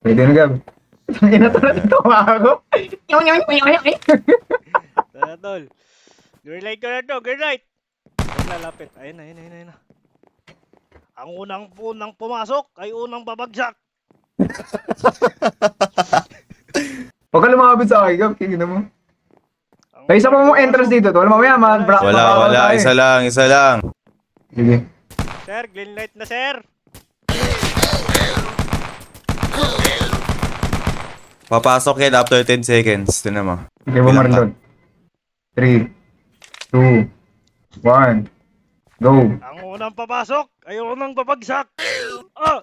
Pwede na, Gab. Tangina to, natutuwa ako. Tara, tol. Green light ko na to, green light. Ay, lalapit. Ayun na, ayun na, ayun na. Ang unang pumasok ay unang babagsak. Huwag ka lumapit sa akin, Gab. Tingnan mo. Ang May isa pa mong unang entrance pumasok. dito, tol. Mamaya, Wala, Wala, isa lang, isa lang. Sige. Sir, green light na, sir. Papasok yan after 10 seconds. Tignan mo. Sige, bumarin doon. 3, 2, 1, go. Ang unang papasok ay unang babagsak. Ah!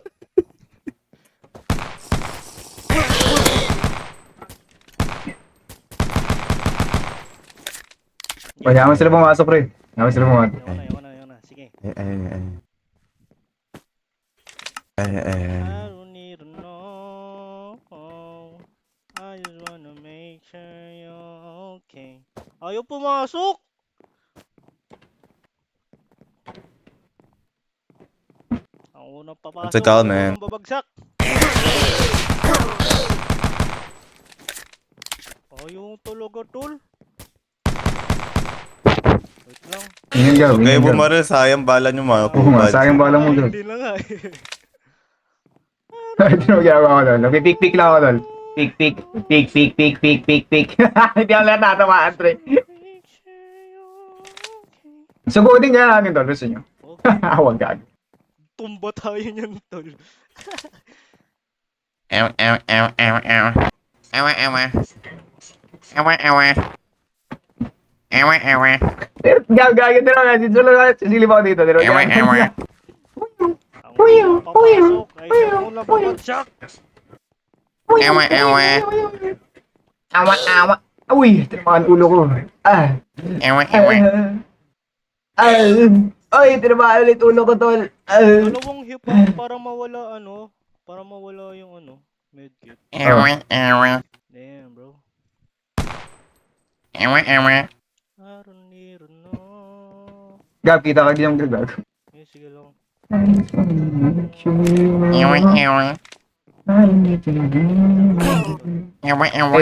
Kaya sila pumasok, pre. Kaya sila pumasok. Yun na. Sige. I don't need to know. I just wanna make sure you're okay. Ayaw pumasok. Ang unang papasok What's it called, ay man? unang babagsak. Ayaw talaga, tol. Wait lang. Ingat, Gab. Huwag kayo Ingat, Gab. bumaril, sayang bala nyo mga Oo nga, sayang bala mo, Gab. Hindi na nga eh. Ito na ginagawa ko doon. Nagpipik-pik lang ako doon. Pik-pik, pik-pik, pik-pik, pik-pik. Hindi ako lang tatamaan, pre. Make sure you're okay. Sugutin kaya natin doon. Gusto nyo? Okay. Huwag gag. Tumba tayo niyan, tol. Ew, ew, ew, ew, ew. Ewa, ewa. Ewa, ewa. Ewa, ewa. Gagagin din ako. Sisilip ako dito. Ewa, ewa. Ang unang papasok ay unang babagsak. Ewa, ewa. Awa, awa. Uy, tinamaan ulo ko. Ah. Ewa, ewa. Ay, tinamaan ulit ulo ko, tol. Dalawang hip para mawala para mawala yung medkit. Ewa, ewa. Damn, bro. Ewa, ewa. I don't need to know. Gab, kita ka diyang gagag. Eh, sige lang. Ewa, ewa. Ewa, ewa,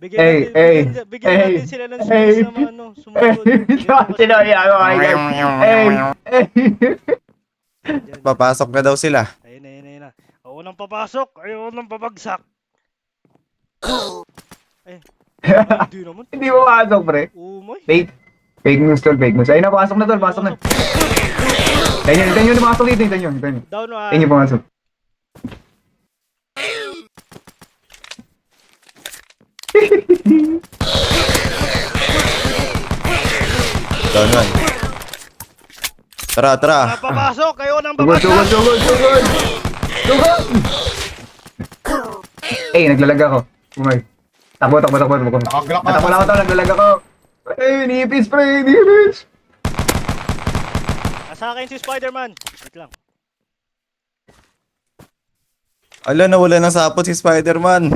Hey. ewa. Bigyan natin sila ng space na sumunod. Sinoya ako, ay gag. Papasok na daw sila. Ayun na. Ang unang papasok ay unang babagsak. Hindi naman. Hindi mo pasok, pre. Umay. Fake news, tol, fake news. Ay, napasok na, tol, pasok na. Hintayin nyo na pasok dito, hintayin nyo. Down ah. Hintayin nyo pumasok. Doon yun. Tara, tara. Papasok ay unang Tugod, babagsak. tugod. Tugod! Eh, naglalag ako. Umay. Takbo. Nakaglak ka. Natakbo lang ako, tol, naglalag ako. Eh, nipis, pre, nipis. Nasa akin si Spider-Man. Wait lang. Ala, nawala ng sapot si Spider-Man.